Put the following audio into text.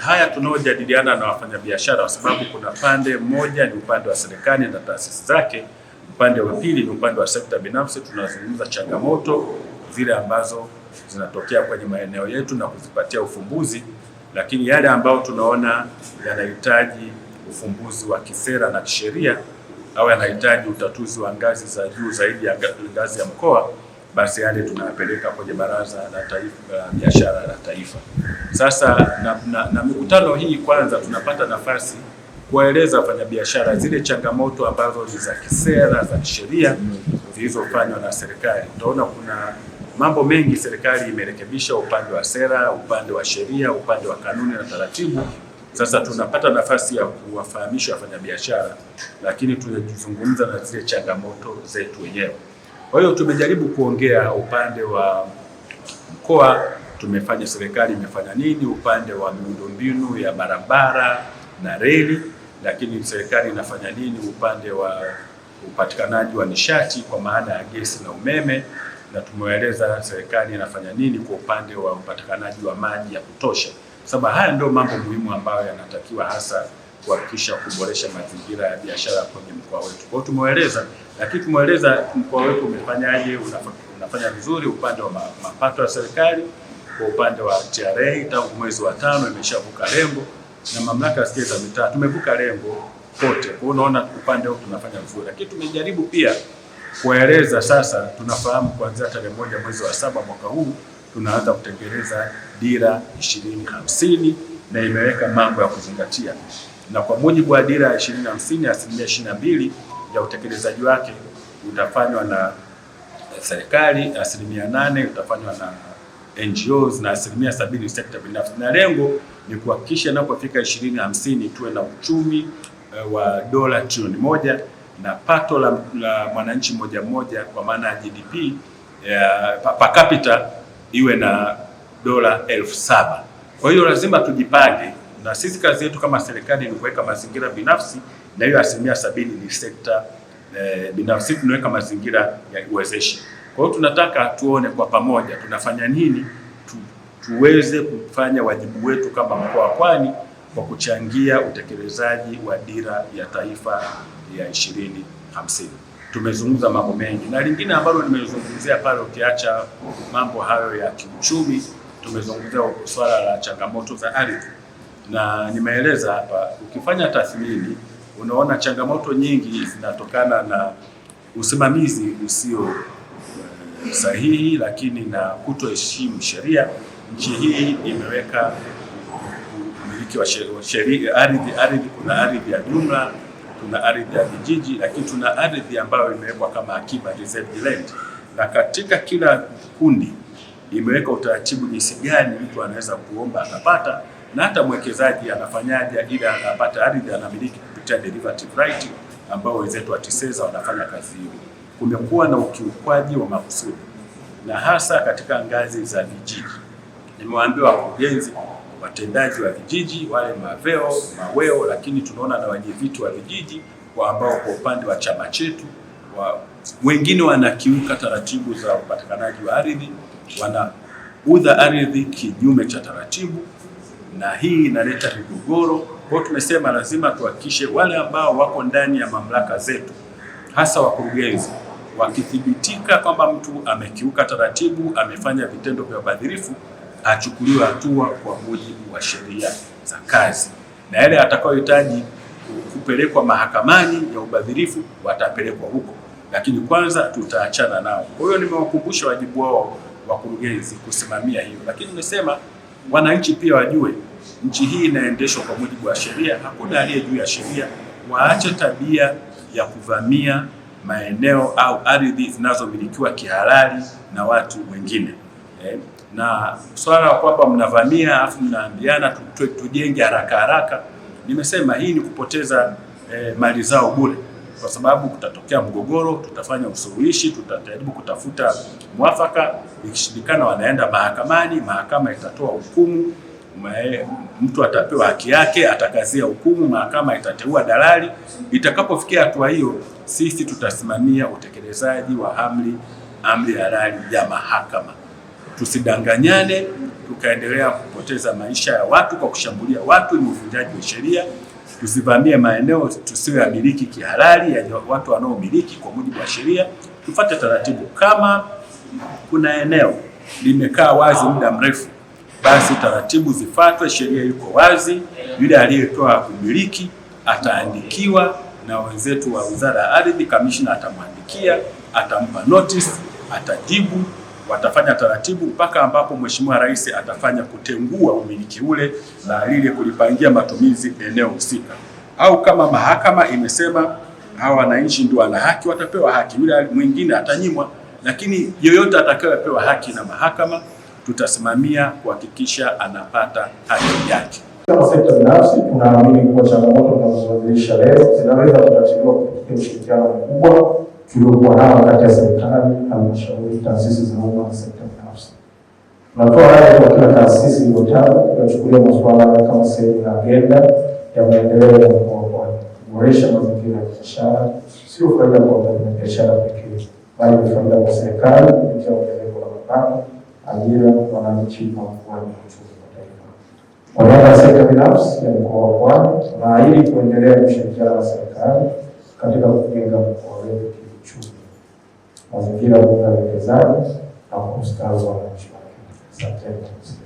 haya tunaojadiliana na wafanyabiashara, kwa sababu kuna pande moja ni upande wa serikali na taasisi zake, upande wa pili ni upande wa sekta binafsi. Tunazungumza changamoto zile ambazo zinatokea kwenye maeneo yetu na kuzipatia ufumbuzi, lakini yale ambayo tunaona yanahitaji ufumbuzi wa kisera na kisheria au yanahitaji utatuzi wa ngazi za juu zaidi ya ngazi ya mkoa, basi yale tunayapeleka kwenye Baraza la Taifa la Biashara la Taifa. Sasa na mikutano hii, kwanza tunapata nafasi kuwaeleza wafanyabiashara zile changamoto ambazo ni za kisera, za kisheria zilizofanywa na serikali. Utaona kuna mambo mengi serikali imerekebisha, upande wa sera, upande wa sheria, upande wa kanuni na taratibu. Sasa tunapata nafasi ya kuwafahamisha wafanyabiashara, lakini tunazungumza na zile changamoto zetu wenyewe. Kwa hiyo tumejaribu kuongea upande wa mkoa tumefanya, serikali imefanya nini upande wa miundombinu ya barabara na reli, lakini serikali inafanya nini upande wa upatikanaji wa nishati kwa maana ya gesi na umeme, na tumeeleza serikali inafanya nini kwa upande wa upatikanaji wa maji ya kutosha. Sababu haya ndio mambo muhimu ambayo yanatakiwa hasa kuhakikisha kuboresha mazingira ya biashara kwenye mkoa wetu. Kwa hiyo tumeeleza, lakini tumeeleza mkoa wetu umefanyaje, unafanya vizuri upande wa mapato ya serikali. Kwa upande wa TRA tangu mwezi wa 5 imeshavuka lengo, na mamlaka ya za mitaa tumevuka lengo kote. Kwa hiyo unaona upande huu tunafanya vizuri, lakini tumejaribu pia kueleza sasa, tunafahamu kuanzia tarehe 1 mwezi wa 7 mwaka huu tunaanza kutekeleza dira 2050 na imeweka mambo ya kuzingatia, na kwa mujibu wa dira 2050 asilimia 22 ya utekelezaji wake utafanywa na serikali, asilimia 8 utafanywa na NGOs na asilimia 70 sekta binafsi, na lengo ni kuhakikisha inapofika 2050 tuwe na uchumi wa dola trilioni 1 na pato la mwananchi mmoja kwa maana ya GDP per capita iwe na dola 7,000. Kwa hiyo lazima tujipange, na sisi kazi yetu kama serikali ni kuweka mazingira binafsi, na hiyo asilimia 70 ni sekta binafsi, tunaweka mazingira ya uwezeshi. Kwa hiyo tunataka tuone kwa pamoja tunafanya nini tuweze kufanya wajibu wetu kama mkoa wa Pwani kwa kuchangia utekelezaji wa dira ya taifa ya 2050. Tumezungumza mambo mengi, na lingine ambalo nimezungumzia pale, ukiacha mambo hayo ya kiuchumi, tumezungumzia swala la changamoto za ardhi, na nimeeleza hapa, ukifanya tathmini unaona changamoto nyingi zinatokana na usimamizi usio sahihi, lakini na kutoheshimu sheria. Nchi hii imeweka umiliki wa sheria ardhi, kuna ardhi ya jumla, kuna ardhi ya vijiji, lakini tuna ardhi ambayo imewekwa kama akiba, reserved land, na katika kila kundi imeweka utaratibu jinsi gani mtu anaweza kuomba akapata, na hata mwekezaji anafanyaje ili apate ardhi anamiliki kupitia derivative right ambao wenzetu wa TISEZA wanafanya kazi hiyo. Kumekuwa na ukiukwaji wa makusudi na hasa katika ngazi za vijiji. Nimewaambia wakurugenzi watendaji wa vijiji wale maweo, lakini tunaona na wenyeviti wa vijiji ambao kwa upande wa chama chetu wengine wanakiuka taratibu za upatikanaji wa ardhi, wanauza ardhi kinyume cha taratibu, na hii inaleta migogoro. Kwa hiyo tumesema lazima tuhakikishe wale ambao wako ndani ya mamlaka zetu, hasa wakurugenzi, wakithibitika kwamba mtu amekiuka taratibu, amefanya vitendo vya ubadhirifu, achukuliwe hatua kwa mujibu wa sheria za kazi, na yale atakayohitaji kupelekwa mahakamani ya ubadhirifu watapelekwa huko, lakini kwanza tutaachana nao. Kwa hiyo nimewakumbusha wajibu wao wakurugenzi kusimamia hiyo, lakini nimesema wananchi pia wajue nchi hii inaendeshwa kwa mujibu wa sheria, hakuna aliye juu ya sheria. Waache tabia ya kuvamia maeneo au ardhi zinazomilikiwa kihalali na watu wengine. Na swala la kwamba mnavamia afu mnaambiana tujenge haraka, nimesema hii ni kupoteza mali zao bure, kwa sababu kutatokea mgogoro, tutafanya usuluhishi, tutajaribu kutafuta mwafaka, ikishindikana wanaenda mahakamani, mahakama itatoa hukumu, mtu atapewa haki yake, atakazia hukumu, mahakama itateua dalali. Itakapofikia hatua hiyo, sisi tutasimamia utekelezaji wa amri halali ya mahakama. Tusidanganyane tukaendelea kupoteza maisha ya watu kwa kushambulia watu, ni uvunjaji wa sheria. Tusivamie maeneo tusiyoyamiliki kihalali ya watu wanaomiliki kwa mujibu wa sheria. Tufuate taratibu. Kama kuna eneo limekaa wazi muda mrefu, basi taratibu zifuatwe, sheria iko wazi. Yule aliyetoa kumiliki ataandikiwa na wenzetu wa Wizara ya Ardhi, kamishna atamwandikia, atampa notice, atajibu, watafanya taratibu mpaka ambapo Mheshimiwa Rais atafanya kutengua umiliki ule na lile kulipangia matumizi eneo husika. Au kama mahakama imesema hawa wananchi ndio wana haki, watapewa haki, yule mwingine atanyimwa. Lakini yoyote atakayepewa haki na mahakama, tutasimamia kuhakikisha anapata haki yake. Kama sekta binafsi, tunaamini kuwa changamoto tunazozilisha leo zinaweza kutatuliwa kupitia ushirikiano mkubwa tuliokuwa nao kati ya serikali, halmashauri, taasisi za umma na sekta binafsi. Tunatoa rai kwa kila taasisi iliyotajwa kuchukulia masuala kama sehemu ya agenda ya maendeleo ya mkoa wa Pwani, kuboresha mazingira ya biashara, sio faida kwa wafanyabiashara pekee, bali ni faida kwa serikali kupitia ongezeko la mapato, ajira, wananchi na ukuaji wa uchumi wa taifa. Kwa niaba ya sekta binafsi ya mkoa wa Pwani, tunaahidi kuendelea kushirikiana na serikali katika kujenga mkoa wetu kiuchumi, mazingira ya uwekezaji na ustawi wa wananchi wake. Asante.